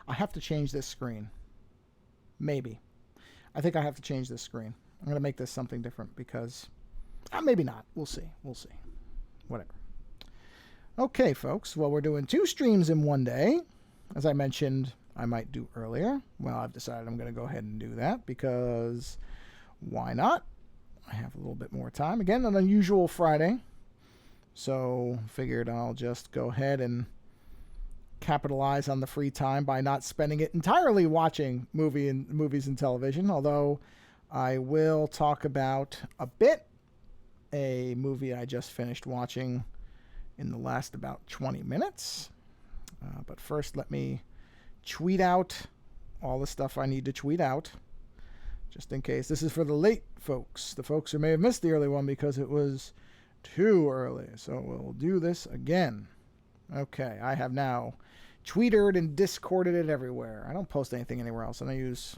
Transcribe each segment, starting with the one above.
I have to change this screen. Maybe. I think I have to change this screen. I'm going to make this something different because... maybe not. We'll see. We'll see. Whatever. Okay, folks. Well, we're doing 2 streams in one day. As I mentioned, I might do earlier. Well, I've decided I'm going to go ahead and do that because why not? I have a little bit more time. Again, an unusual Friday. So figured I'll just go ahead and capitalize on the free time by not spending it entirely watching movies and television. Although I will talk about a movie I just finished watching in the last about 20 minutes. But first, let me tweet out all the stuff I need to tweet out, just in case. This is for the late folks, the folks who may have missed the early one because it was too early. So we'll do this again. Okay, I have now tweeted and discorded it everywhere. I don't post anything anywhere else. I don't use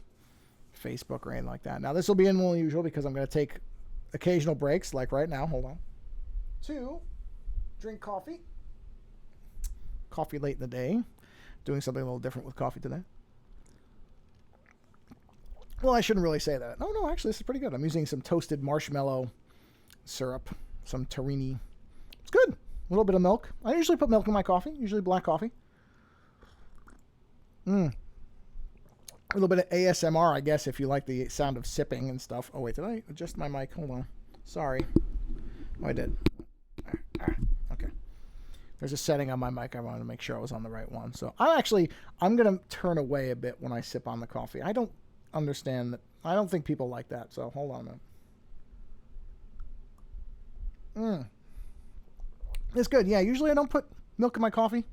Facebook or anything like that. Now, this will be unusual because I'm going to take occasional breaks, like right now. Hold on. To drink coffee. Coffee late in the day. Doing something a little different with coffee today. Well, I shouldn't really say that. No, actually, this is pretty good. I'm using some toasted marshmallow syrup. Some tahini. It's good. A little bit of milk. I usually put milk in my coffee. Usually black coffee. A little bit of ASMR, I guess, if you like the sound of sipping and stuff. Oh, wait. Did I adjust my mic? Hold on. Sorry. Oh, I did. Okay. There's a setting on my mic. I wanted to make sure I was on the right one. So I'm going to turn away a bit when I sip on the coffee. I don't understand that. I don't think people like that. So hold on a minute. It's good. Yeah, usually I don't put milk in my coffee.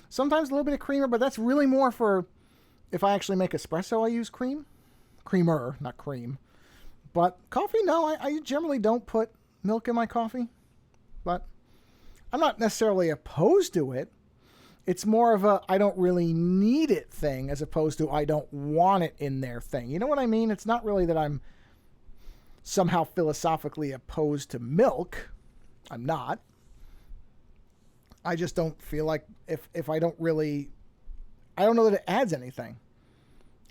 Sometimes a little bit of creamer, but that's really more for if I actually make espresso, I use cream. Creamer, not cream. But coffee, no, I generally don't put milk in my coffee. But I'm not necessarily opposed to it. It's more of a I don't really need it thing as opposed to I don't want it in there thing. You know what I mean? It's not really that I'm somehow philosophically opposed to milk. I'm not. I just don't feel like if I don't know that it adds anything.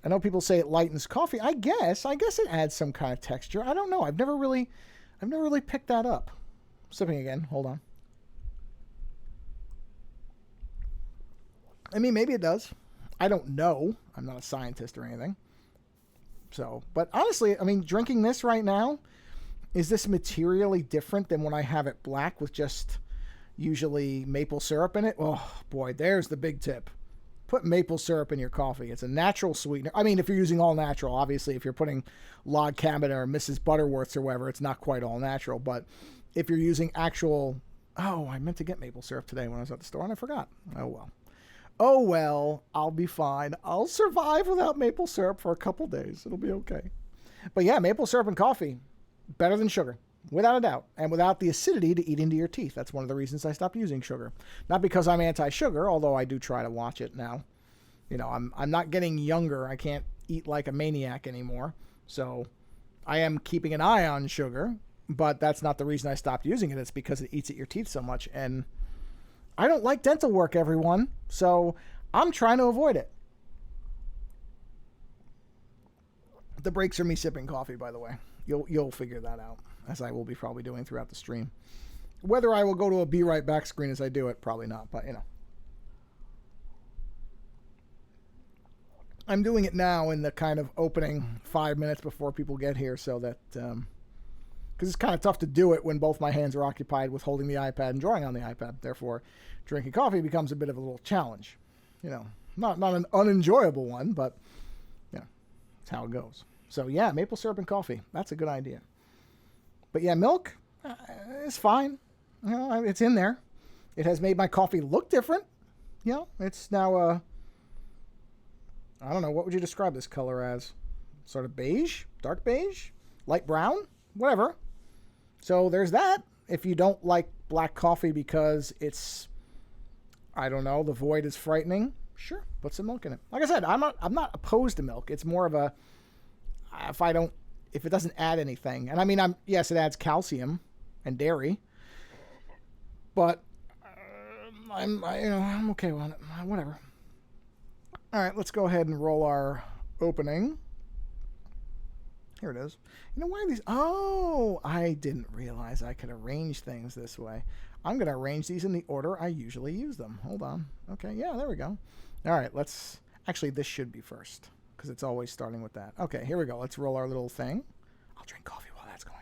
I know people say it lightens coffee. I guess it adds some kind of texture. I don't know. I've never really picked that up. Sipping again. Hold on. I mean, maybe it does. I don't know. I'm not a scientist or anything. So, but honestly, I mean, drinking this right now, is this materially different than when I have it black with just usually maple syrup in it? Oh, boy, there's the big tip. Put maple syrup in your coffee. It's a natural sweetener. I mean, if you're using all natural, obviously, if you're putting Log Cabin or Mrs. Butterworth's or whatever, it's not quite all natural. But if you're using actual... Oh, I meant to get maple syrup today when I was at the store and I forgot. Oh, well, I'll be fine. I'll survive without maple syrup for a couple days. It'll be okay. But yeah, maple syrup and coffee, better than sugar, without a doubt. And without the acidity to eat into your teeth. That's one of the reasons I stopped using sugar. Not because I'm anti-sugar, although I do try to watch it now. You know, I'm not getting younger. I can't eat like a maniac anymore. So I am keeping an eye on sugar, but that's not the reason I stopped using it. It's because it eats at your teeth so much. And I don't like dental work, everyone. So I'm trying to avoid it. The breaks are me sipping coffee, by the way. You'll figure that out, as I will be probably doing throughout the stream. Whether I will go to a be right back screen as I do it, probably not, but you know. I'm doing it now in the kind of opening 5 minutes before people get here so that, because it's kind of tough to do it when both my hands are occupied with holding the iPad and drawing on the iPad. Therefore, drinking coffee becomes a bit of a little challenge. You know, not an unenjoyable one, but, you know, that's how it goes. So, yeah, maple syrup and coffee. That's a good idea. But, yeah, milk is fine. You know, it's in there. It has made my coffee look different. You know, it's now, I don't know, what would you describe this color as? Sort of beige? Dark beige? Light brown? Whatever. So, there's that. If you don't like black coffee because it's, I don't know, the void is frightening, sure, put some milk in it. Like I said, I'm not opposed to milk. It's more of a, if it doesn't add anything. And I mean, yes, it adds calcium and dairy, but I'm okay with it. Whatever. All right, let's go ahead and roll our opening. Here it is. You know why these? Oh, I didn't realize I could arrange things this way. I'm going to arrange these in the order I usually use them. Hold on. Okay, yeah, there we go. All right, let's... Actually, this should be first, because it's always starting with that. Okay, here we go. Let's roll our little thing. I'll drink coffee while that's going on.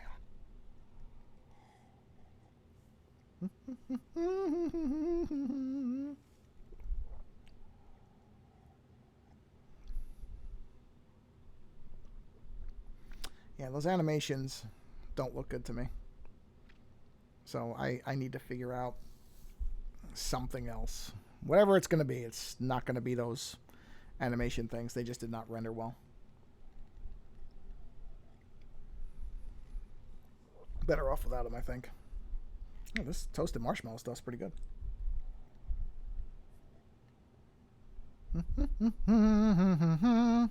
Yeah, those animations don't look good to me. So I need to figure out something else. Whatever it's going to be, it's not going to be those animation things. They just did not render well. Better off without them, I think. Oh, this toasted marshmallow stuff's pretty good. All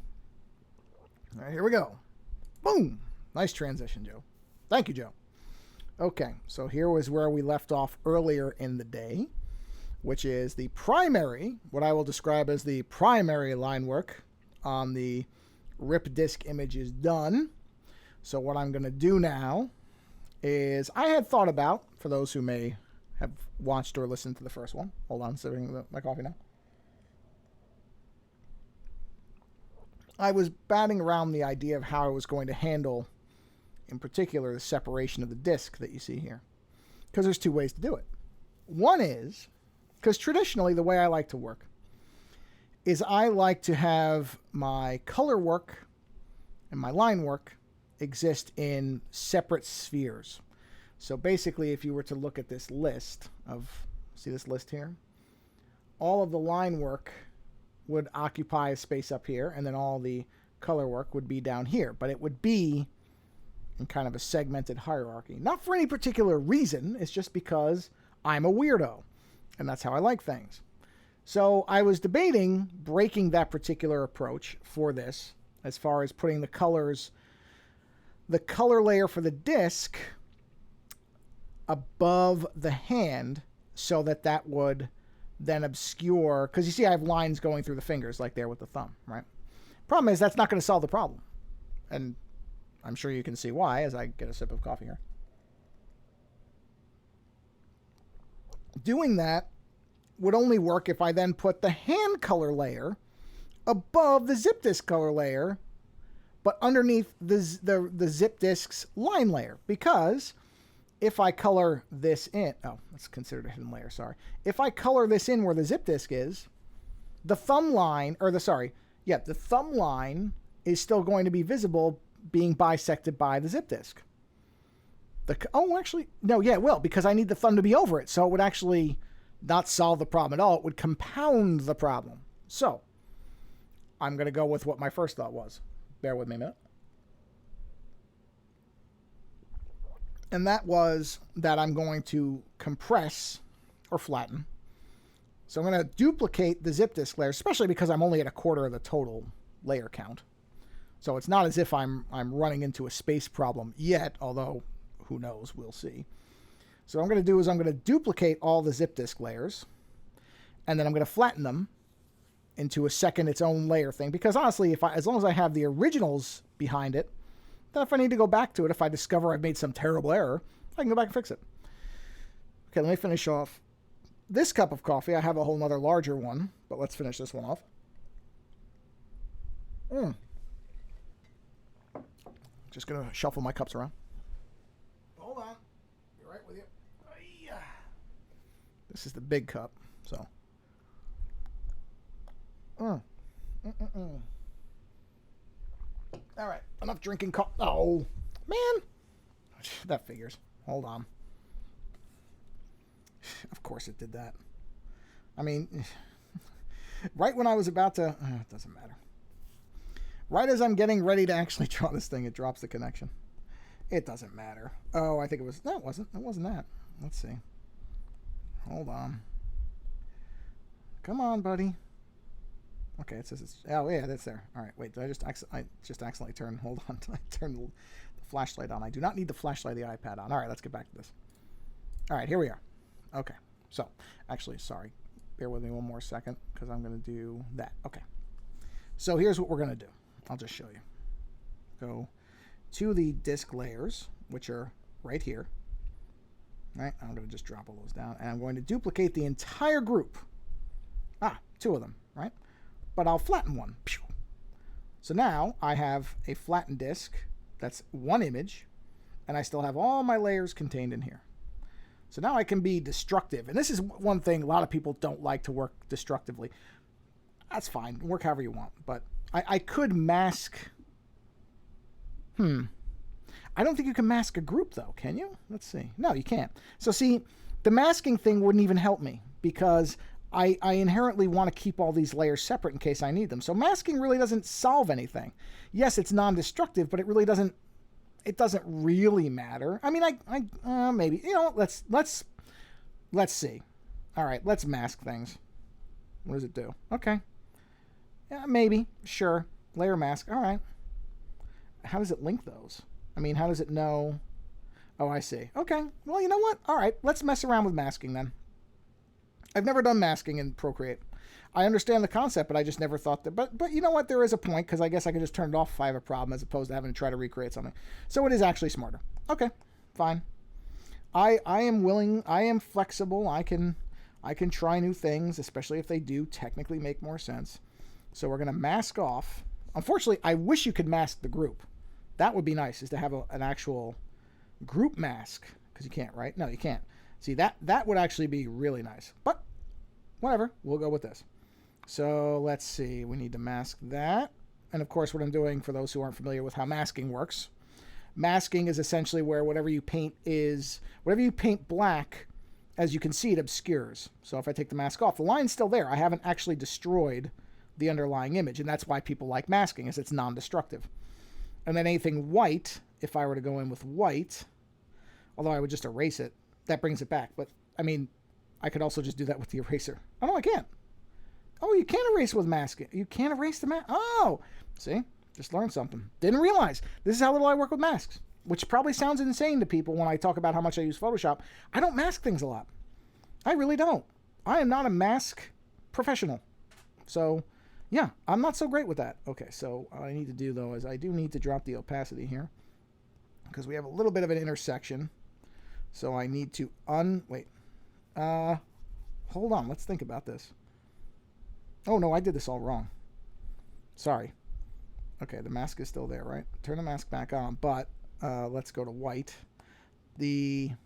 right, here we go. Boom! Nice transition, Joe. Thank you, Joe. Okay, so here was where we left off earlier in the day, which is the primary, what I will describe as the primary line work on the rip disk image is done. So what I'm going to do now is I had thought about, for those who may have watched or listened to the first one. Hold on, sipping my coffee now. I was batting around the idea of how I was going to handle, in particular, the separation of the disc that you see here. Because there's two ways to do it. One is, because traditionally the way I like to work is I like to have my color work and my line work exist in separate spheres. So basically, if you were to look at this list of, see this list here? All of the line work would occupy a space up here, and then all the color work would be down here. But it would be in kind of a segmented hierarchy. Not for any particular reason, it's just because I'm a weirdo, and that's how I like things. So I was debating breaking that particular approach for this, as far as putting the colors, the color layer for the disc above the hand, so that that would then obscure, because you see I have lines going through the fingers like there with the thumb, right? Problem is that's not going to solve the problem. And I'm sure you can see why as I get a sip of coffee here. Doing that would only work if I then put the hand color layer above the zip disk color layer, but underneath the zip disk's line layer, because if I color this in, oh, that's considered a hidden layer, sorry. If I color this in where the zip disk is, the thumb line, or the thumb line is still going to be visible being bisected by the zip disk. Actually, no, yeah, it will, because I need the thumb to be over it, so it would actually not solve the problem at all. It would compound the problem. So, I'm going to go with what my first thought was. Bear with me a minute. And that was that I'm going to compress or flatten. So I'm going to duplicate the zip disk layer, especially because I'm only at a quarter of the total layer count. So it's not as if I'm running into a space problem yet, although who knows, we'll see. So what I'm going to do is I'm going to duplicate all the zip disk layers, and then I'm going to flatten them into a second its own layer thing, because honestly, as long as I have the originals behind it, then if I need to go back to it, if I discover I've made some terrible error, I can go back and fix it. Okay, let me finish off this cup of coffee. I have a whole nother larger one, but let's finish this one off. Just going to shuffle my cups around. Hold on. Be right with you. This is the big cup, so. All right, enough drinking coffee. Oh, man. That figures. Hold on. Of course it did that. I mean, right when I was about to... it doesn't matter. Right as I'm getting ready to actually draw this thing, it drops the connection. It doesn't matter. Oh, I think it was... No, it wasn't. It wasn't that. Let's see. Hold on. Come on, buddy. Okay, it says it's... Oh, yeah, that's there. All right, wait. Did I just accidentally turn... Hold on. Did I turn the flashlight on? I do not need the flashlight of the iPad on. All right, let's get back to this. All right, here we are. Okay, So, actually, sorry. Bear with me one more second because I'm going to do that. Okay. So here's what we're going to do. I'll just show you. Go to the disk layers, which are right here. Right? I'm going to just drop all those down. And I'm going to duplicate the entire group. Two of them, right? But I'll flatten one. So now I have a flattened disk. That's one image. And I still have all my layers contained in here. So now I can be destructive. And this is one thing a lot of people don't like, to work destructively. That's fine. Work however you want. But I could mask... I don't think you can mask a group, though, can you? Let's see. No, you can't. So see, the masking thing wouldn't even help me because I inherently want to keep all these layers separate in case I need them. So masking really doesn't solve anything. Yes, it's non-destructive, but it really doesn't... It doesn't really matter. I mean, maybe, you know, let's see. All right, let's mask things. What does it do? Okay. Yeah, maybe. Sure. Layer mask. All right. How does it link those? I mean, how does it know? Oh, I see. Okay. Well, you know what? All right. Let's mess around with masking then. I've never done masking in Procreate. I understand the concept, but I just never thought that. But you know what? There is a point, because I guess I can just turn it off if I have a problem, as opposed to having to try to recreate something. So it is actually smarter. Okay, fine. I am willing. I am flexible. I can try new things, especially if they do technically make more sense. So we're going to mask off. Unfortunately, I wish you could mask the group. That would be nice, is to have an actual group mask, because you can't, right? No, you can't. See, that would actually be really nice. But whatever, we'll go with this. So let's see, we need to mask that. And of course, what I'm doing, for those who aren't familiar with how masking works, masking is essentially where whatever you paint black, as you can see, it obscures. So if I take the mask off, the line's still there. I haven't actually destroyed the underlying image, and that's why people like masking, is it's non-destructive. And then anything white, if I were to go in with white, although I would just erase it, that brings it back. But, I mean, I could also just do that with the eraser. Oh, no, I can't. Oh, you can't erase with masking. You can't erase the mask. Oh, see? Just learned something. Didn't realize. This is how little I work with masks, which probably sounds insane to people when I talk about how much I use Photoshop. I don't mask things a lot. I really don't. I am not a mask professional. So, yeah, I'm not so great with that. Okay, so what I need to do, though, is I do need to drop the opacity here, because we have a little bit of an intersection. So I need to wait. Hold on. Let's think about this. Oh, no, I did this all wrong. Sorry. Okay, the mask is still there, right? Turn the mask back on, but let's go to white. No,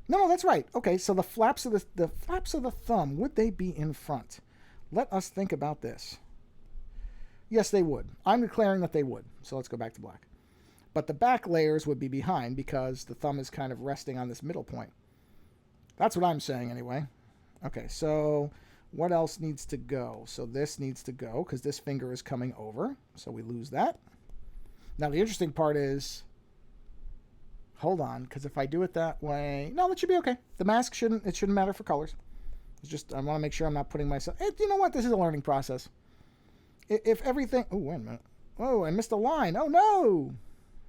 that's right. Okay, so the flaps of the thumb, would they be in front? Let us think about this. Yes, they would. I'm declaring that they would. So let's go back to black. But the back layers would be behind, because the thumb is kind of resting on this middle point. That's what I'm saying anyway. Okay, so what else needs to go? So this needs to go, because this finger is coming over. So we lose that. Now the interesting part is, hold on, because if I do it that way, no, that should be okay. The mask shouldn't matter for colors. It's just, I want to make sure I'm not putting myself, you know what, this is a learning process. If everything, oh, wait a minute. Oh, I missed a line. Oh, no.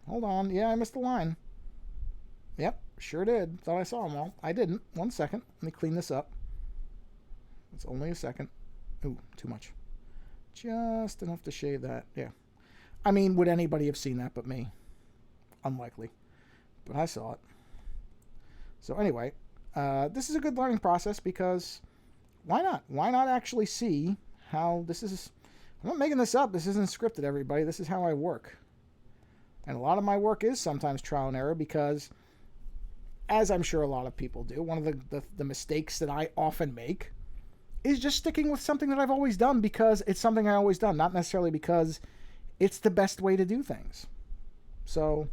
Hold on. Yeah, I missed the line. Yep, sure did. Thought I saw them all. I didn't. 1 second. Let me clean this up. It's only a second. Ooh, too much. Just enough to shave that. Yeah. I mean, would anybody have seen that but me? Unlikely. But I saw it. So anyway, this is a good learning process, because why not? Why not actually see how this is? I'm not making this up. This isn't scripted, everybody. This is how I work. And a lot of my work is sometimes trial and error, because, as I'm sure a lot of people do, one of the mistakes that I often make is just sticking with something that I've always done because it's something I've always done, not necessarily because it's the best way to do things. So,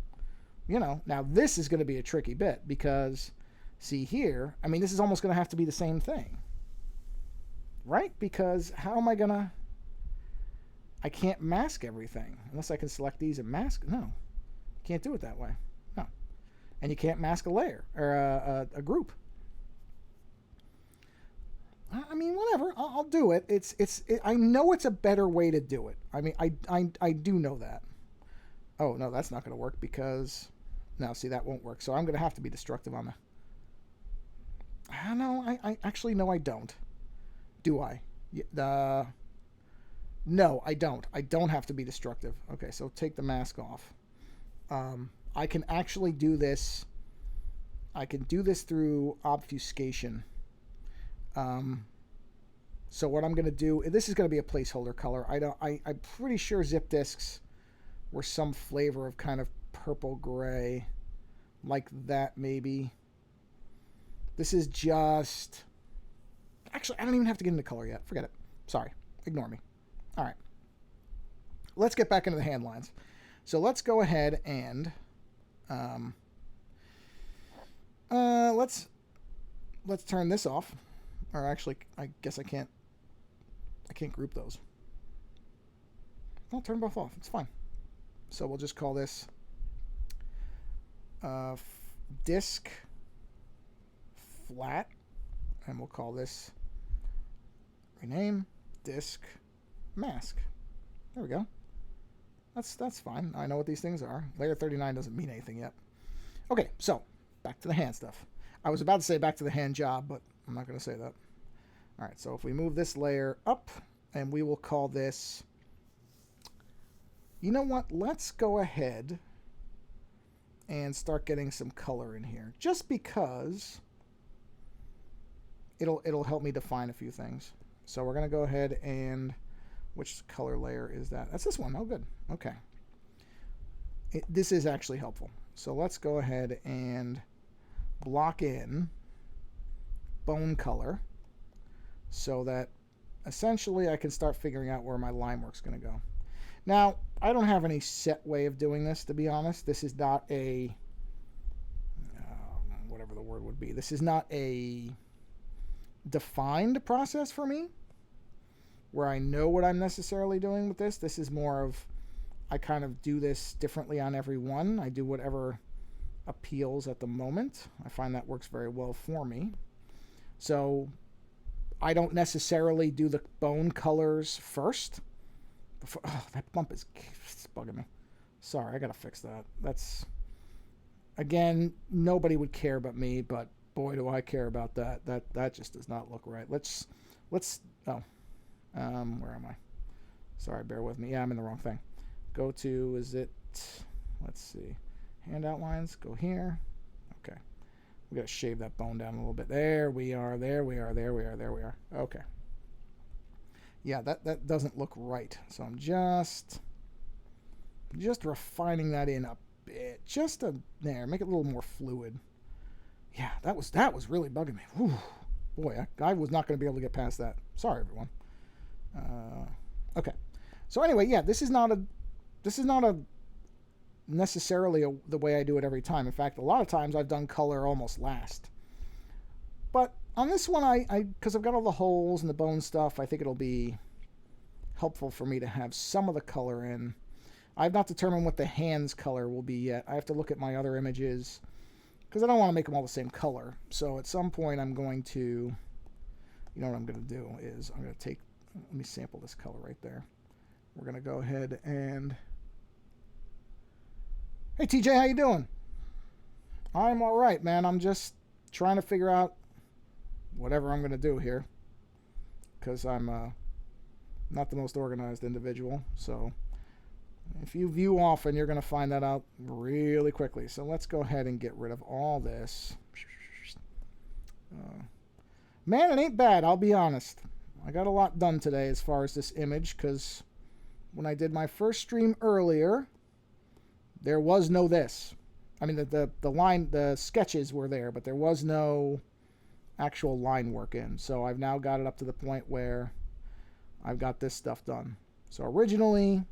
you know, now this is going to be a tricky bit, because, see here, I mean, this is almost going to have to be the same thing. Right? Because how am I going to... I can't mask everything unless I can select these and mask. No, you can't do it that way. No, and you can't mask a layer or a group. I mean, whatever. I'll do it. I know it's a better way to do it. I mean, I do know that. Oh no, that's not going to work, because now see, that won't work. So I'm going to have to be destructive on the. I don't know. I actually, no, I don't. Do I? No, I don't. I don't have to be destructive. Okay, so take the mask off. I can actually do this. I can do this through obfuscation. So what I'm going to do, this is going to be a placeholder color. I'm pretty sure zip disks were some flavor of kind of purple gray, like that maybe. This is just, actually, I don't even have to get into color yet. Forget it. Sorry. Ignore me. All right. Let's get back into the hand lines. So let's go ahead and let's turn this off. Or actually, I guess I can't group those. I'll turn both off. It's fine. So we'll just call this disk flat, and we'll call this, rename, disk mask. There we go. That's fine. I know what these things are. Layer 39 doesn't mean anything yet. Okay, so back to the hand stuff. I was about to say back to the hand job, but I'm not going to say that. All right, so if we move this layer up, and we will call this, you know what? Let's go ahead and start getting some color in here, just because it'll help me define a few things. So we're going to go ahead and, which color layer is that? That's this one. Oh, good. Okay. This is actually helpful. So let's go ahead and block in bone color so that essentially I can start figuring out where my line work's going to go. Now, I don't have any set way of doing this, to be honest. This is not a, whatever the word would be. This is not a defined process for me, where I know what I'm necessarily doing with this. This is more of, I kind of do this differently on every one. I do whatever appeals at the moment. I find that works very well for me. So I don't necessarily do the bone colors first. Oh, that bump is bugging me. Sorry, I gotta fix that. That's, again, nobody would care but me, but boy, do I care about that. That just does not look right. Let's where am I? Sorry, bear with me. Yeah, I'm in the wrong thing. Go to, is it, let's see, hand outlines, go here. Okay. We gotta shave that bone down a little bit. There we are, there we are, there we are, there we are. Okay. Yeah, that doesn't look right. So I'm just refining that in a bit. Just there, make it a little more fluid. Yeah, that was really bugging me. Whew. Boy, I was not going to be able to get past that. Sorry, everyone. Okay. So anyway, yeah, this is not necessarily the way I do it every time. In fact, a lot of times I've done color almost last. But on this one, because I've got all the holes and the bone stuff, I think it'll be helpful for me to have some of the color in. I've not determined what the hands color will be yet. I have to look at my other images, because I don't want to make them all the same color. So at some point I'm going to, you know what I'm going to do is I'm going to take, let me sample this color right there. We're going to go ahead and, hey TJ, how you doing? I'm all right, man. I'm just trying to figure out whatever I'm going to do here, because I'm not the most organized individual. So if you view often, you're going to find that out really quickly. So let's go ahead and get rid of all this. Man, it ain't bad, I'll be honest. I got a lot done today as far as this image, because when I did my first stream earlier, there was no this. I mean, the sketches were there, but there was no actual line work in. So I've now got it up to the point where I've got this stuff done. So originally,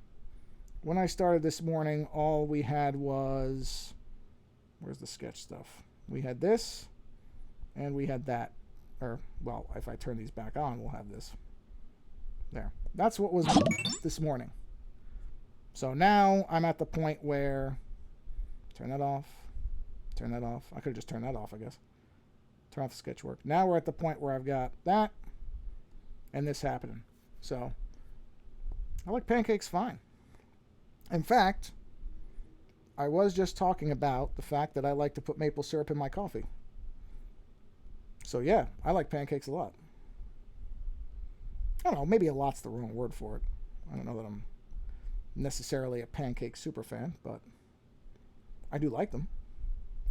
when I started this morning, all we had was, where's the sketch stuff? We had this, and we had that. Or, well, if I turn these back on, we'll have this. There. That's what was this morning. So now I'm at the point where, turn that off, turn that off. I could have just turned that off, I guess. Turn off the sketch work. Now we're at the point where I've got that and this happening. So I like pancakes fine. In fact, I was just talking about the fact that I like to put maple syrup in my coffee. So yeah, I like pancakes a lot. I don't know, maybe a lot's the wrong word for it. I don't know that I'm necessarily a pancake super fan, but I do like them.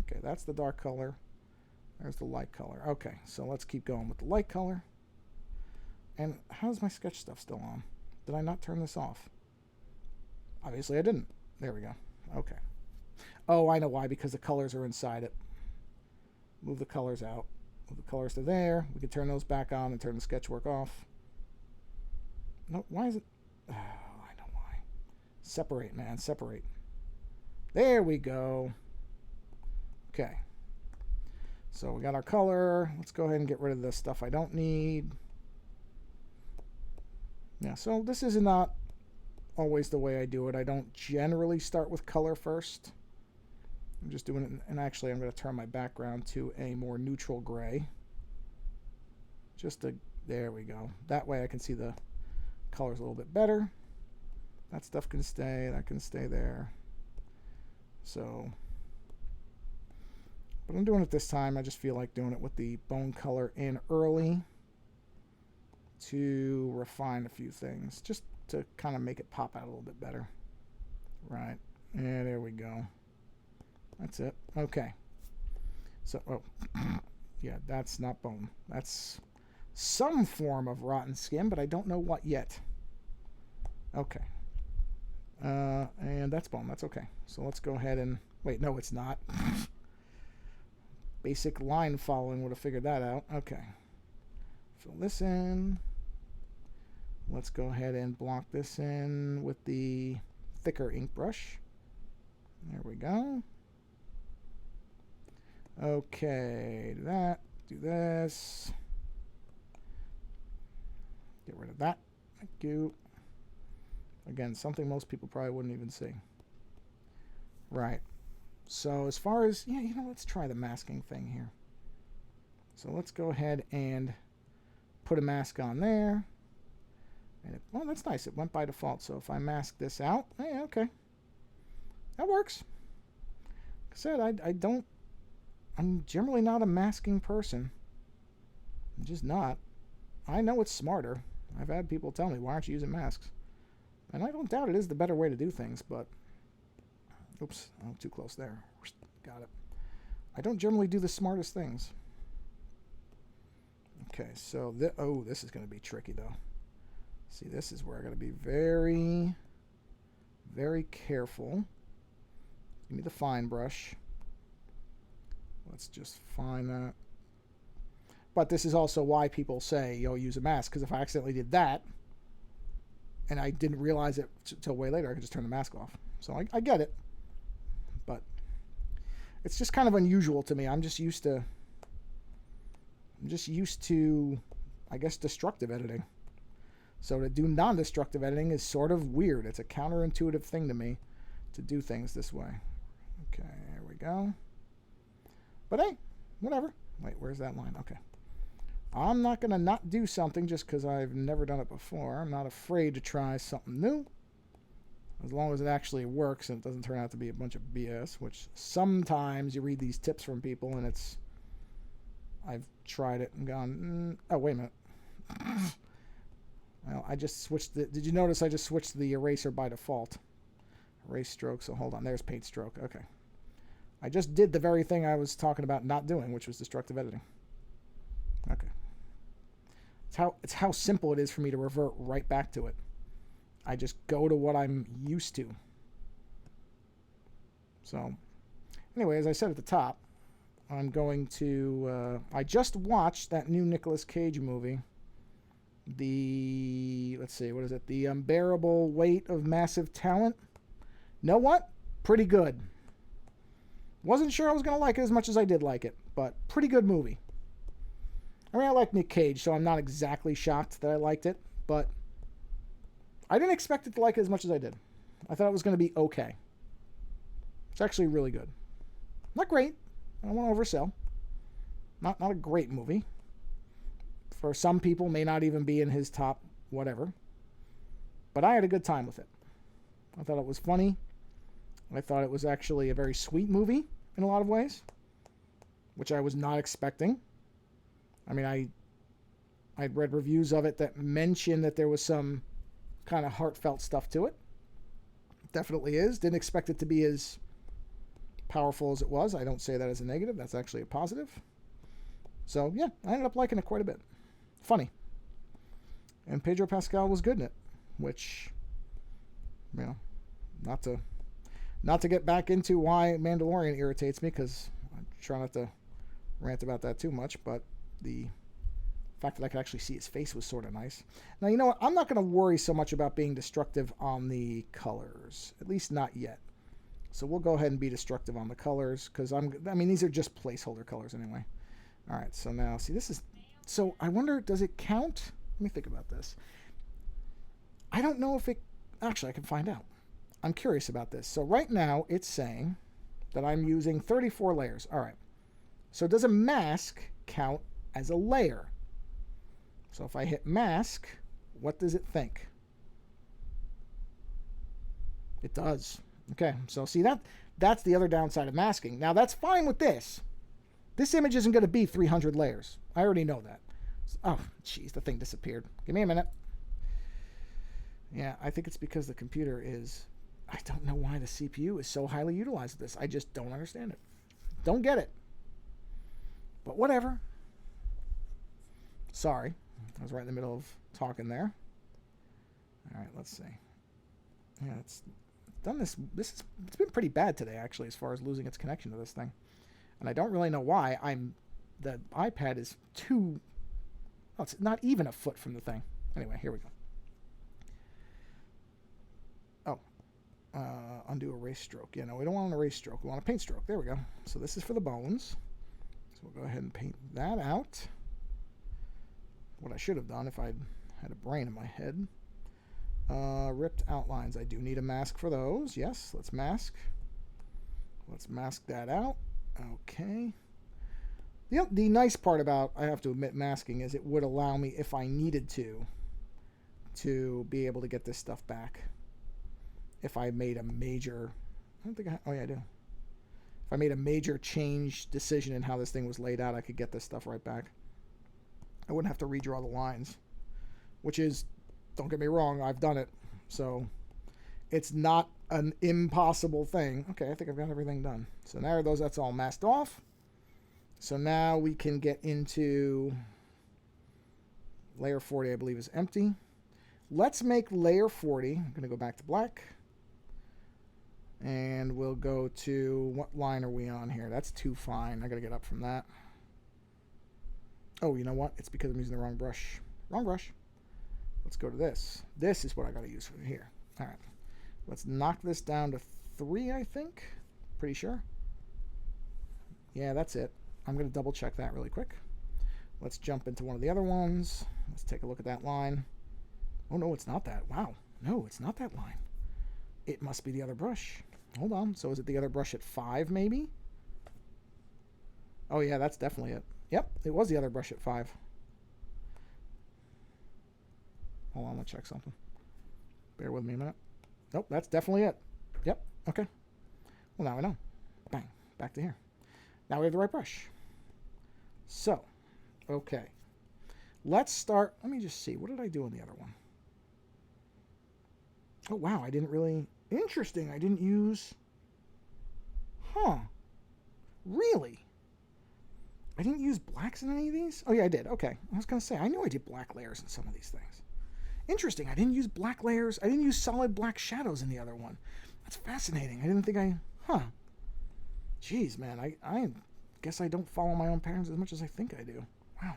Okay, that's the dark color. There's the light color. Okay, so let's keep going with the light color. And how's my sketch stuff still on? Did I not turn this off? Obviously I didn't. There we go. Okay. Oh, I know why, because the colors are inside it. Move the colors out. Move the colors to there. We can turn those back on and turn the sketch work off. No, why is it? Oh, I know why. Separate, man. Separate. There we go. Okay. So we got our color. Let's go ahead and get rid of the stuff I don't need. Yeah, so this is not always the way I do it. I don't generally start with color first. I'm just doing it, and actually I'm going to turn my background to a more neutral gray. There we go. That way I can see the colors a little bit better. That stuff can stay, that can stay there. So, but I'm doing it this time. I just feel like doing it with the bone color in early to refine a few things, just to kind of make it pop out a little bit better. Right. Yeah, there we go. That's it. Okay. So, oh, yeah, that's not bone. That's some form of rotten skin, but I don't know what yet. Okay. And that's bone. That's okay. So let's go ahead and... Wait, no, it's not. Basic line following would have figured that out. Okay. Fill this in. Let's go ahead and block this in with the thicker ink brush. There we go. Okay, do that. Do this. Get rid of that. Thank you. Again, something most people probably wouldn't even see. Right. So as far as... Yeah, let's try the masking thing here. So let's go ahead and put a mask on there. And well, that's nice. It went by default. So if I mask this out, yeah, okay. That works. Like I said, I'm generally not a masking person. I'm just not. I know it's smarter. I've had people tell me, why aren't you using masks? And I don't doubt it is the better way to do things, but... Oops, I'm too close there. Got it. I don't generally do the smartest things. Okay, so... Oh, this is going to be tricky, though. See, this is where I got to be very, very careful. Give me the fine brush. Let's just find that. But this is also why people say, use a mask. Because if I accidentally did that, and I didn't realize it till way later, I could just turn the mask off. So I get it. But it's just kind of unusual to me. I'm just used to, I guess, destructive editing. So to do non-destructive editing is sort of weird. It's a counterintuitive thing to me to do things this way. Okay, there we go. But hey, whatever. Wait, where's that line? Okay. I'm not going to not do something just because I've never done it before. I'm not afraid to try something new. As long as it actually works and it doesn't turn out to be a bunch of BS, which sometimes you read these tips from people and it's... I've tried it and gone, oh, wait a minute. Well, I just switched the... Did you notice I just switched the eraser by default? Erase stroke, so hold on. There's paint stroke. Okay. I just did the very thing I was talking about not doing, which was destructive editing. Okay. It's how simple it is for me to revert right back to it. I just go to what I'm used to. So, anyway, as I said at the top, I'm going to... I just watched that new Nicolas Cage movie. Let's see, what is it? The Unbearable Weight of Massive Talent. Know what? Pretty good. Wasn't sure I was going to like it as much as I did like it, but pretty good movie. I mean, I like Nick Cage, so I'm not exactly shocked that I liked it, but I didn't expect it to like it as much as I did. I thought it was going to be okay. It's actually really good. Not great. I don't want to oversell. Not a great movie. For some people, may not even be in his top whatever. But I had a good time with it. I thought it was funny. I thought it was actually a very sweet movie in a lot of ways, which I was not expecting. I mean, I'd read reviews of it that mentioned that there was some kind of heartfelt stuff to it. Definitely is. Didn't expect it to be as powerful as it was. I don't say that as a negative. That's actually a positive. So, yeah, I ended up liking it quite a bit. Funny. And Pedro Pascal was good in it, which, you know, not to get back into why Mandalorian irritates me, because I try not to rant about that too much, but the fact that I could actually see his face was sort of nice. Now, you know what? I'm not going to worry so much about being destructive on the colors, at least not yet. So we'll go ahead and be destructive on the colors, because I mean, these are just placeholder colors anyway. All right, so now, see, this is, so I wonder, does it count? Let me think about this. I don't know if it, actually, I can find out. I'm curious about this. So right now, it's saying that I'm using 34 layers. All right. So does a mask count as a layer? So if I hit mask, what does it think? It does. Okay, so see, that's the other downside of masking. Now, that's fine with this. This image isn't going to be 300 layers. I already know that. Oh, jeez, the thing disappeared. Give me a minute. Yeah, I think it's because the computer is... I don't know why the CPU is so highly utilized with this. I just don't understand it. Don't get it. But whatever. Sorry. I was right in the middle of talking there. All right, let's see. Yeah, it's done this. It's been pretty bad today, actually, as far as losing its connection to this thing. And I don't really know why. The iPad is too... Oh, it's not even a foot from the thing. Anyway, here we go. Undo erase stroke. Yeah, no, we don't want an erase stroke. We want a paint stroke. There we go. So this is for the bones. So we'll go ahead and paint that out. What I should have done if I'd had a brain in my head. Ripped outlines. I do need a mask for those. Yes, let's mask. Let's mask that out. Okay. The nice part about, I have to admit, masking is it would allow me, if I needed to be able to get this stuff back. If I made a major, I don't think oh yeah, I do. If I made a major change decision in how this thing was laid out, I could get this stuff right back. I wouldn't have to redraw the lines, which is, don't get me wrong, I've done it. So it's not an impossible thing. Okay, I think I've got everything done. So now that's all masked off. So now we can get into layer 40, I believe is empty. Let's make layer 40. I'm going to go back to black. And we'll go to, what line are we on here? That's too fine. I got to get up from that. Oh, you know what? It's because I'm using the wrong brush. Wrong brush. Let's go to this. This is what I got to use for here. All right. Let's knock this down to 3, I think. Pretty sure. Yeah, that's it. I'm going to double check that really quick. Let's jump into one of the other ones. Let's take a look at that line. Oh, no, it's not that. Wow. No, it's not that line. It must be the other brush. Hold on. So is it the other brush at 5, maybe? Oh, yeah, that's definitely it. Yep, it was the other brush at 5. Hold on, let's check something. Bear with me a minute. Nope, that's definitely it. Yep, okay. Well, now I know. Bang, back to here. Now we have the right brush. So, okay. Let's start. Let me just see. What did I do on the other one? Oh, wow, I didn't really... Interesting, I didn't use... Huh. Really? I didn't use blacks in any of these? Oh, yeah, I did. Okay. I was going to say, I knew I did black layers in some of these things. Interesting, I didn't use black layers. I didn't use solid black shadows in the other one. That's fascinating. I didn't think I... Huh. Jeez, man, I guess I don't follow my own patterns as much as I think I do. Wow.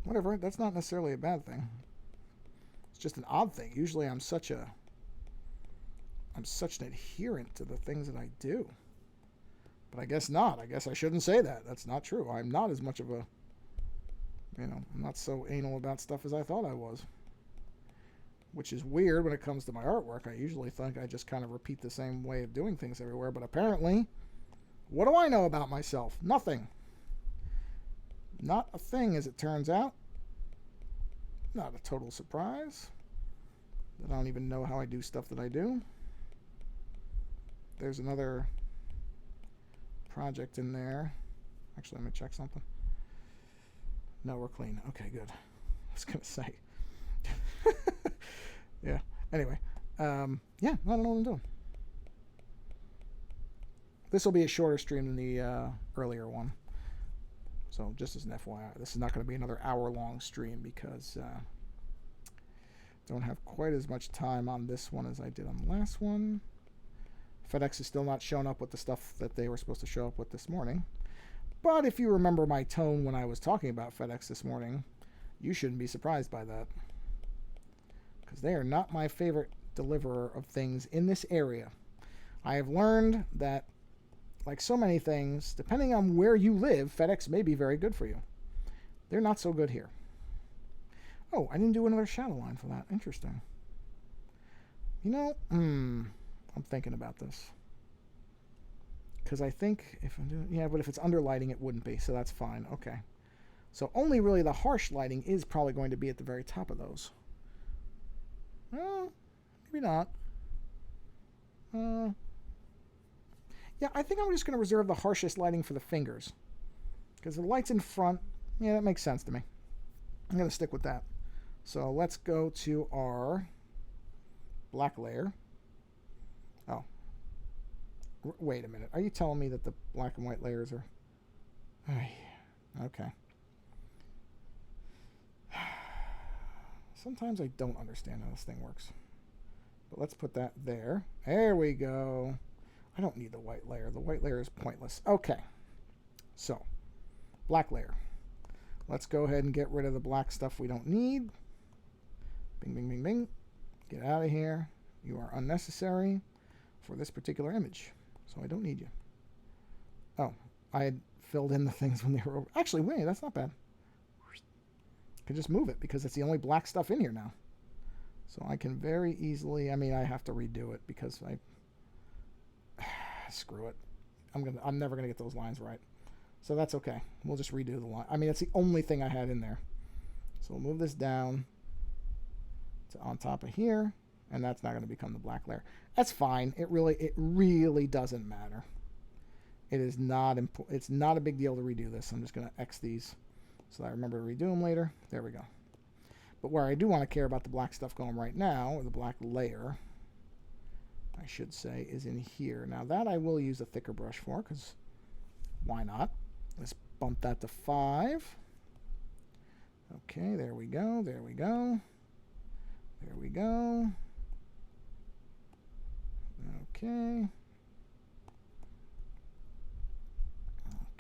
Whatever, that's not necessarily a bad thing. It's just an odd thing. Usually I'm such an adherent to the things that I do. But I guess not. I guess I shouldn't say that. That's not true. I'm not as much of a, I'm not so anal about stuff as I thought I was. Which is weird when it comes to my artwork. I usually think I just kind of repeat the same way of doing things everywhere. But apparently, what do I know about myself? Nothing. Not a thing, as it turns out. Not a total surprise. I don't even know how I do stuff that I do. There's another project in there. Actually, let me check something. No, we're clean. Okay, good. I was going to say. Yeah. Anyway. Yeah, I don't know what I'm doing. This will be a shorter stream than the earlier one. So just as an FYI, this is not going to be another hour-long stream because I don't have quite as much time on this one as I did on the last one. FedEx is still not showing up with the stuff that they were supposed to show up with this morning. But if you remember my tone when I was talking about FedEx this morning, you shouldn't be surprised by that. Because they are not my favorite deliverer of things in this area. I have learned that, like so many things, depending on where you live, FedEx may be very good for you. They're not so good here. Oh, I didn't do another shadow line for that. Interesting. You know, I'm thinking about this. Because I think if I'm doing, yeah, but if it's under lighting, it wouldn't be, so that's fine. Okay. So only really the harsh lighting is probably going to be at the very top of those. Well, maybe not. Yeah, I think I'm just going to reserve the harshest lighting for the fingers. Because the light's in front, yeah, that makes sense to me. I'm going to stick with that. So let's go to our black layer. Oh. Wait a minute. Are you telling me that the black and white layers are... Okay. Sometimes I don't understand how this thing works. But let's put that there. There we go. I don't need the white layer. The white layer is pointless. Okay. So, black layer. Let's go ahead and get rid of the black stuff we don't need. Bing, bing, bing, bing. Get out of here. You are unnecessary for this particular image. So I don't need you. Oh, I had filled in the things when they were over. Actually, wait, that's not bad. I can just move it because it's the only black stuff in here now. So I can very easily, I mean, I have to redo it because screw it. I'm never gonna get those lines right. So that's okay. We'll just redo the line. I mean, it's the only thing I had in there. So we'll move this down to on top of here, and that's not going to become the black layer. That's fine. It really doesn't matter. It is not it's not a big deal to redo this. I'm just going to X these so that I remember to redo them later. There we go. But where I do want to care about the black stuff going right now, or the black layer, I should say, is in here. Now that I will use a thicker brush for, because why not? Let's bump that to 5. Okay, there we go, there we go. There we go. Okay.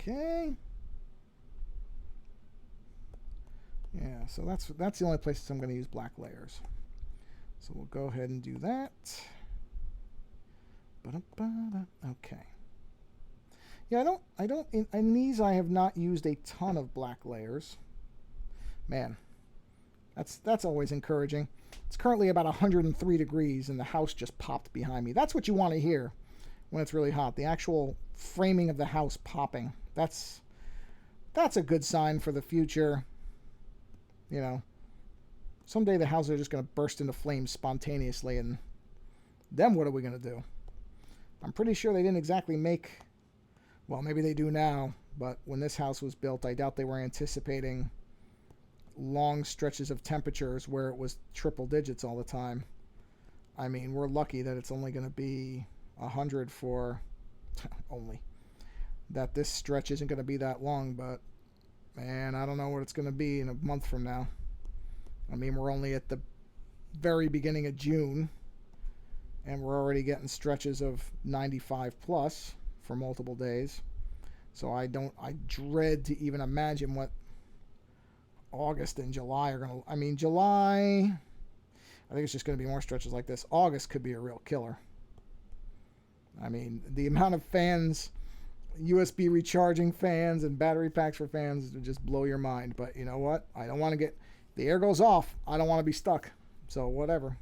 Okay. Yeah, so that's the only places I'm going to use black layers. So we'll go ahead and do that. Okay. Yeah, I don't in these I have not used a ton of black layers. Man, that's always encouraging. It's currently about 103 degrees and the house just popped behind me. That's what you want to hear when it's really hot. The actual framing of the house popping. That's a good sign for the future. You know, someday the houses are just going to burst into flames spontaneously, and then what are we going to do? I'm pretty sure they didn't exactly make, well, maybe they do now, but when this house was built, I doubt they were anticipating long stretches of temperatures where it was triple digits all the time. I mean, we're lucky that it's only going to be 100 for only. That this stretch isn't going to be that long, but man, I don't know what it's going to be in a month from now. I mean, we're only at the very beginning of June, and we're already getting stretches of 95 plus for multiple days. So I dread to even imagine what August and July are going to... I mean, July, I think it's just going to be more stretches like this. August could be a real killer. I mean, the amount of fans, USB recharging fans and battery packs for fans would just blow your mind. But you know what? I don't want to get... The air goes off. I don't want to be stuck. So whatever.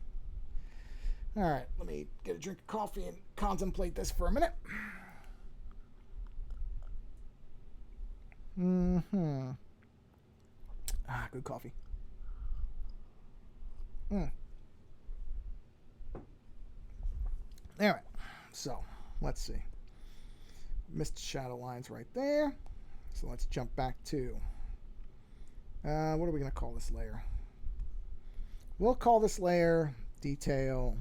All right, let me get a drink of coffee and contemplate this for a minute. Ah, good coffee. All right, so let's see. Missed shadow lines right there. So let's jump back to What are we going to call this layer? We'll call this layer detail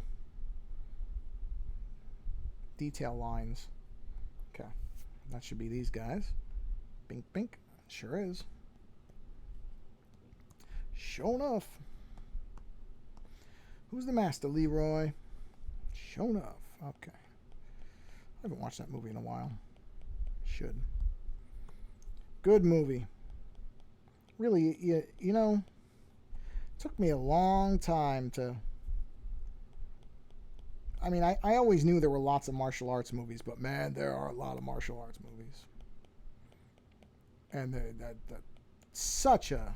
lines. Okay, that should be these guys. Bink, bink. Sure is. Sure enough. Who's the master, Leroy? Sure enough. Okay. I haven't watched that movie in a while. Should. Good movie. Really, you know, it took me a long time to... I mean, I always knew there were lots of martial arts movies, but man, there are a lot of martial arts movies. And that such a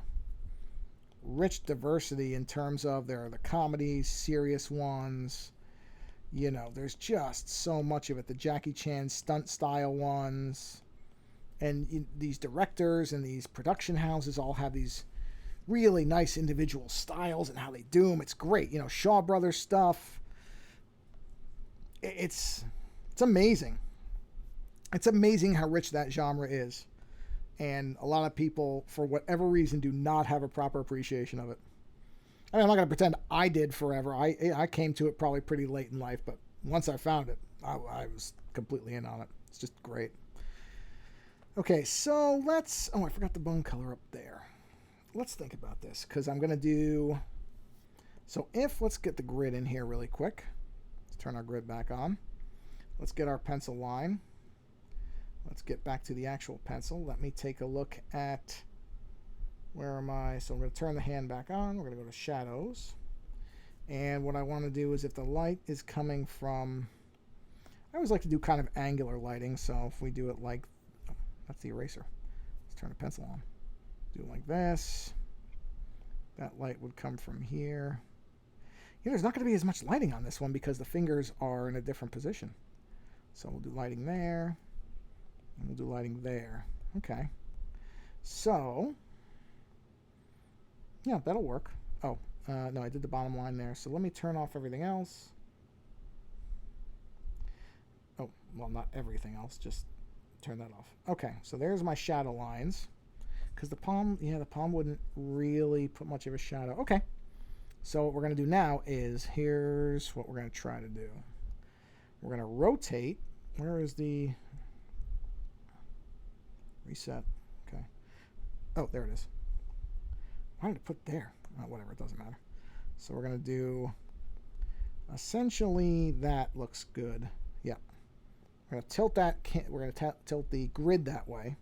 rich diversity in terms of there are the comedies, serious ones. You know, there's just so much of it. The Jackie Chan stunt style ones. And these directors and these production houses all have these really nice individual styles and how they do them. It's great. You know, Shaw Brothers stuff. It's amazing. It's amazing how rich that genre is. And a lot of people, for whatever reason, do not have a proper appreciation of it. I mean, I'm not going to pretend I did forever. I came to it probably pretty late in life, but once I found it, I was completely in on it. It's just great. Okay, so let's... Oh, I forgot the bone color up there. Let's think about this, because I'm going to do... So let's get the grid in here really quick. Let's turn our grid back on. Let's get our pencil line. Let's get back to the actual pencil. Let me take a look at... Where am I? So I'm going to turn the hand back on. We're going to go to shadows. And what I want to do is if the light is coming from... I always like to do kind of angular lighting, so if we do it like... Oh, that's the eraser. Let's turn the pencil on. Do it like this. That light would come from here. Yeah, there's not going to be as much lighting on this one because the fingers are in a different position. So we'll do lighting there. And we'll do lighting there. Okay. So, yeah, that'll work. Oh, no, I did the bottom line there. So let me turn off everything else. Oh, well, not everything else. Just turn that off. Okay, so there's my shadow lines. Because the palm wouldn't really put much of a shadow. Okay. So what we're going to do now is, here's what we're going to try to do. We're going to rotate. Where is the... Reset. Okay. Oh, there it is. Why did it put there? Oh, whatever, it doesn't matter. So we're going to do... Essentially, that looks good. Yeah. We're going to tilt that... We're going to tilt the grid that way.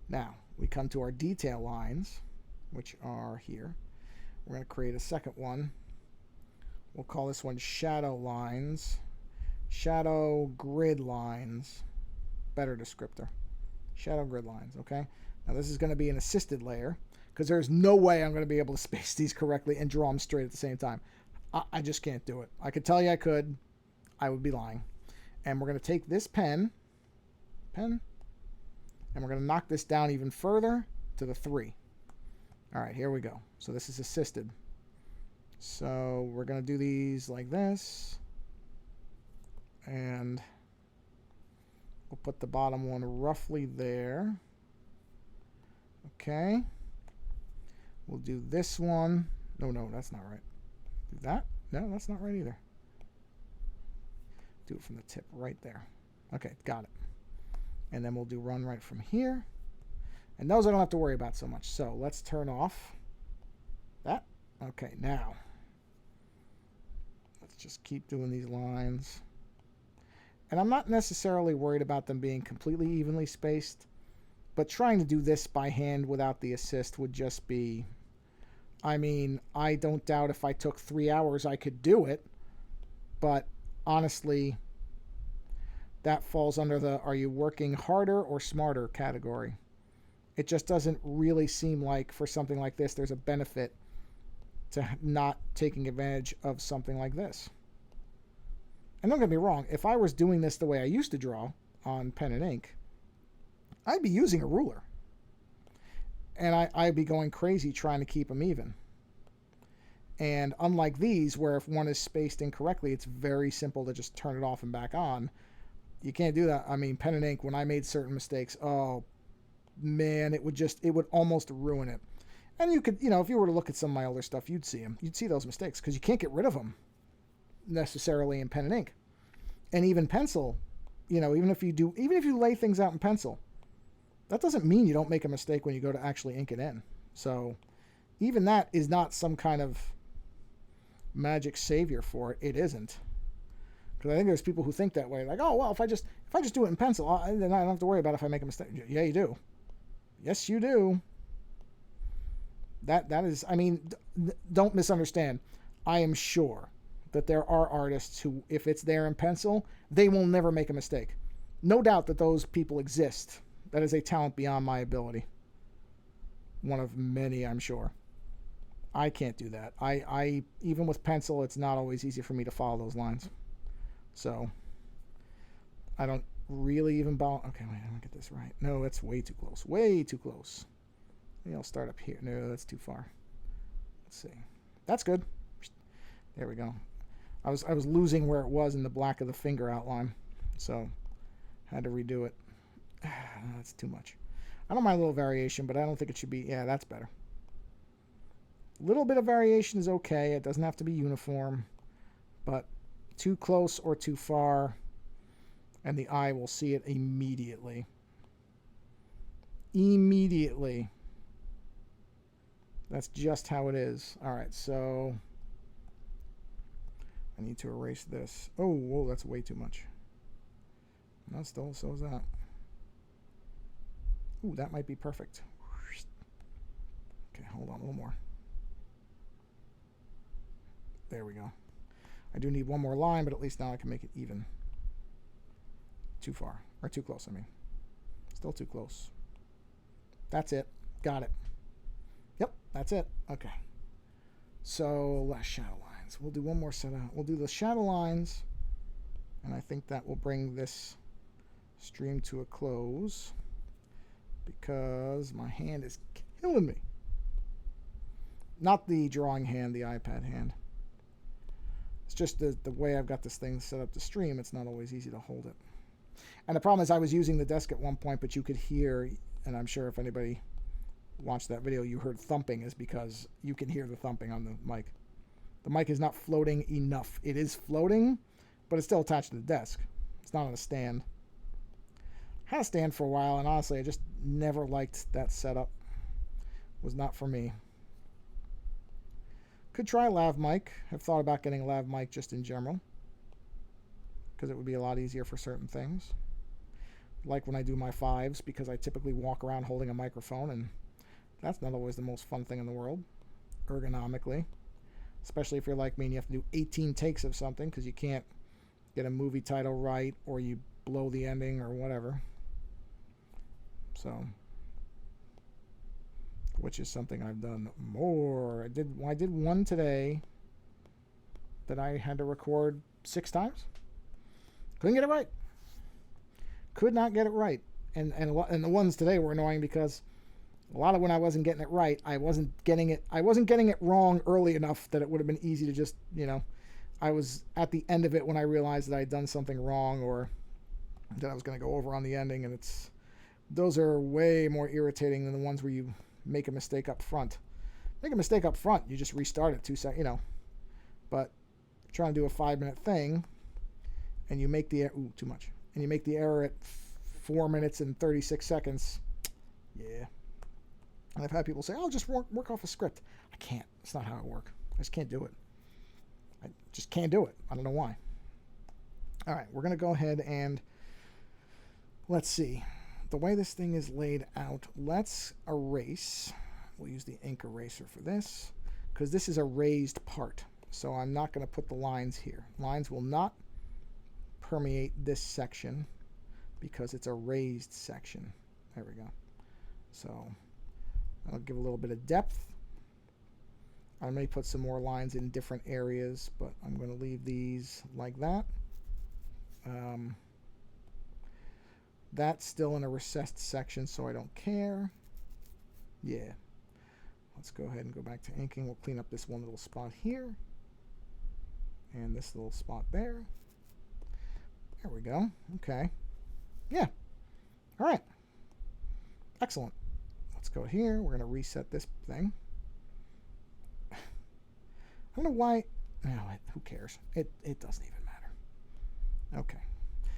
Now, we come to our detail lines, which are here. We're going to create a second one. We'll call this one shadow lines. Shadow grid lines. Better descriptor. Shadow grid lines, okay? Now this is going to be an assisted layer because there's no way I'm going to be able to space these correctly and draw them straight at the same time. I just can't do it. I could tell you I could. I would be lying. And we're going to take this pen, and we're going to knock this down even further to the 3. All right, here we go. So this is assisted. So we're going to do these like this. And we'll put the bottom one roughly there. Okay. We'll do this one. No, that's not right. Do that? No, that's not right either. Do it from the tip right there. Okay, got it. And then we'll do run right from here. And those I don't have to worry about so much. So let's turn off that. Okay, now let's just keep doing these lines. And I'm not necessarily worried about them being completely evenly spaced, but trying to do this by hand without the assist would just be... I mean, I don't doubt if I took 3 hours I could do it, but honestly, that falls under the are you working harder or smarter category. It just doesn't really seem like for something like this there's a benefit to not taking advantage of something like this. And don't get me wrong, if I was doing this the way I used to draw on pen and ink, I'd be using a ruler. And I'd be going crazy trying to keep them even. And unlike these, where if one is spaced incorrectly, it's very simple to just turn it off and back on. You can't do that. I mean, pen and ink, when I made certain mistakes, oh man, it would almost ruin it. And you could, you know, if you were to look at some of my older stuff, you'd see them. You'd see those mistakes because you can't get rid of them necessarily in pen and ink. And even pencil, you know, even if you lay things out in pencil, that doesn't mean you don't make a mistake when you go to actually ink it in. So even that is not some kind of magic savior for it. It isn't. Because I think there's people who think that way. Like, oh, well, if I just do it in pencil, then I don't have to worry about if I make a mistake. Yeah, you do. Yes, you do. That is, I mean, don't misunderstand. I am sure that there are artists who, if it's there in pencil, they will never make a mistake. No doubt that those people exist. That is a talent beyond my ability. One of many, I'm sure. I can't do that. I even with pencil, it's not always easy for me to follow those lines. So I don't really even bother. Okay, wait, I don't get this right. No, that's way too close. Way too close. Maybe I'll start up here. No, that's too far. Let's see. That's good. There we go. I was losing where it was in the black of the finger outline, so had to redo it. That's too much. I don't mind a little variation, but I don't think it should be. Yeah, that's better. A little bit of variation is okay. It doesn't have to be uniform, but too close or too far, and the eye will see it immediately. Immediately. That's just how it is. All right, so I need to erase this. Oh, whoa, that's way too much. No, still, so is that. Ooh, that might be perfect. Okay, hold on a little more. There we go. I do need one more line, but at least now I can make it even. Too far. Or too close, I mean. Still too close. That's it. Got it. Yep, that's it. Okay. So, last shadow lines. We'll do one more set out. We'll do the shadow lines, and I think that will bring this stream to a close because my hand is killing me. Not the drawing hand, the iPad hand. It's just the way I've got this thing set up to stream, it's not always easy to hold it. And the problem is I was using the desk at one point, but you could hear, and I'm sure if anybody watched that video, you heard thumping, is because you can hear the thumping on the mic. The mic is not floating enough. It is floating, but it's still attached to the desk. It's not on a stand. I had a stand for a while, and honestly, I just never liked that setup. It was not for me. Could try a lav mic. I've thought about getting a lav mic just in general, because it would be a lot easier for certain things. Like when I do my fives, because I typically walk around holding a microphone, and that's not always the most fun thing in the world, ergonomically. Especially if you're like me and you have to do 18 takes of something because you can't get a movie title right, or you blow the ending or whatever. So, which is something I've done more. I did one today that I had to record 6 times. Couldn't get it right. Could not get it right. And the ones today were annoying because a lot of when I wasn't getting it right, I wasn't getting it wrong early enough that it would have been easy to just, you know, I was at the end of it when I realized that I'd done something wrong or that I was going to go over on the ending, and those are way more irritating than the ones where you make a mistake up front. Make a mistake up front, you just restart it 2 seconds, you know. But trying to do a 5-minute thing, and you make the too much, and you make the error at 4 minutes and 36 seconds. Yeah. And I've had people say, "Oh, just work off a script." I can't. It's not how I work. I just can't do it. I just can't do it. I don't know why. All right, we're going to go ahead and let's see. The way this thing is laid out, let's erase. We'll use the ink eraser for this because this is a raised part. So I'm not going to put the lines here. Lines will not permeate this section because it's a raised section. There we go. So I'll give a little bit of depth. I may put some more lines in different areas, but I'm going to leave these like that. That's still in a recessed section, so I don't care. Yeah. Let's go ahead and go back to inking. We'll clean up this one little spot here. And this little spot there. There we go. Okay. Yeah. All right. Excellent. Let's go here. We're going to reset this thing. I don't know why. No, who cares? It doesn't even matter. Okay.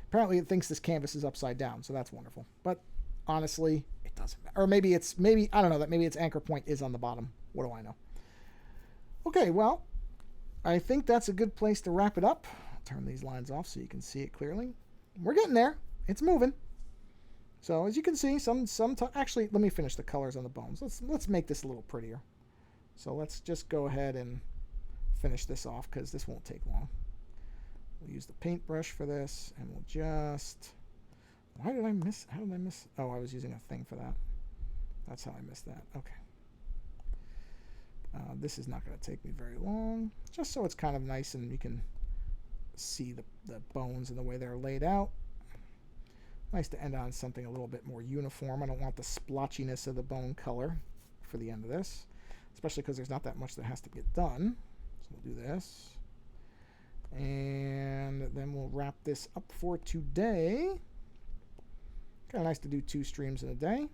Apparently it thinks this canvas is upside down, so that's wonderful. But honestly, it doesn't matter. Or maybe I don't know, that maybe its anchor point is on the bottom. What do I know? Okay, well, I think that's a good place to wrap it up. I'll turn these lines off so you can see it clearly. We're getting there. It's moving. So as you can see, actually, let me finish the colors on the bones. Let's make this a little prettier. So let's just go ahead and finish this off because this won't take long. We'll use the paintbrush for this, and we'll just... How did I miss? Oh, I was using a thing for that. That's how I missed that. Okay. This is not going to take me very long, just so it's kind of nice and you can see the bones and the way they're laid out. Nice to end on something a little bit more uniform. I don't want the splotchiness of the bone color for the end of this, especially because there's not that much that has to get done. So we'll do this. And then we'll wrap this up for today. Kind of nice to do 2 streams in a day.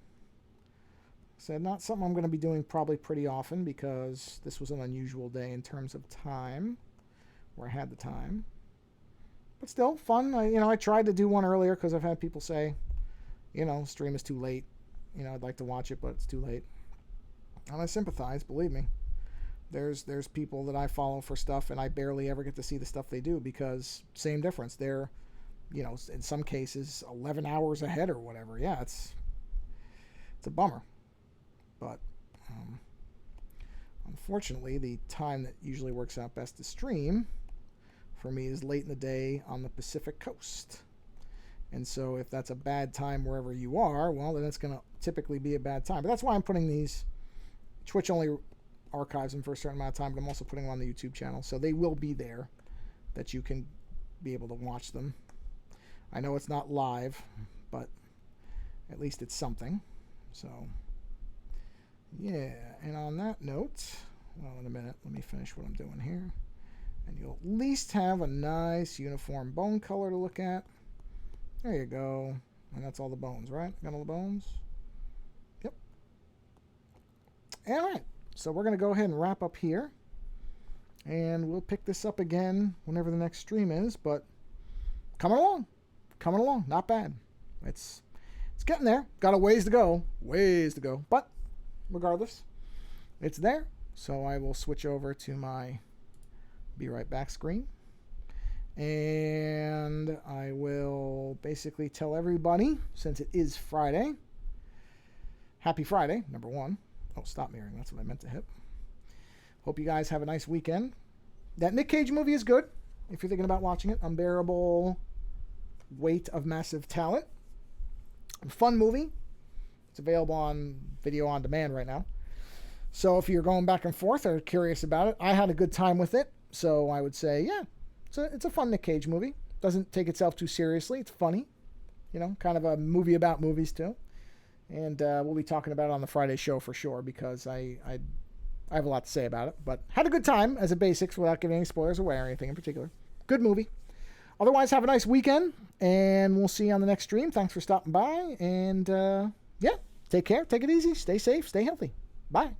So not something I'm going to be doing probably pretty often because this was an unusual day in terms of time, where I had the time. But still, fun. I tried to do one earlier because I've had people say, stream is too late. I'd like to watch it, but it's too late. And I sympathize, believe me. There's people that I follow for stuff, and I barely ever get to see the stuff they do because same difference. They're, in some cases 11 hours ahead or whatever. Yeah, it's a bummer. But unfortunately, the time that usually works out best to stream for me is late in the day on the Pacific Coast. And so if that's a bad time wherever you are, well, then it's going to typically be a bad time. But that's why I'm putting these Twitch only archives them for a certain amount of time, but I'm also putting them on the YouTube channel. So they will be there that you can be able to watch them. I know it's not live, but at least it's something. So, yeah. And on that note, well, in a minute, let me finish what I'm doing here. And you'll at least have a nice uniform bone color to look at. There you go. And that's all the bones, right? Got all the bones? Yep. All right. So we're going to go ahead and wrap up here. And we'll pick this up again whenever the next stream is. But coming along. Coming along. Not bad. It's getting there. Got a ways to go. Ways to go. But regardless, it's there. So I will switch over to my Be Right Back screen. And I will basically tell everybody, since it is Friday, happy Friday, number 1. Oh, stop mirroring. That's what I meant to hit. Hope you guys have a nice weekend. That Nick Cage movie is good, if you're thinking about watching it. Unbearable Weight of Massive Talent. Fun movie. It's available on video on demand right now. So if you're going back and forth or curious about it, I had a good time with it. So I would say, yeah, it's a fun Nick Cage movie. Doesn't take itself too seriously. It's funny. Kind of a movie about movies too. And we'll be talking about it on the Friday show for sure because I have a lot to say about it. But had a good time as a basics without giving any spoilers away or anything in particular. Good movie. Otherwise, have a nice weekend. And we'll see you on the next stream. Thanks for stopping by. And yeah, take care. Take it easy. Stay safe. Stay healthy. Bye.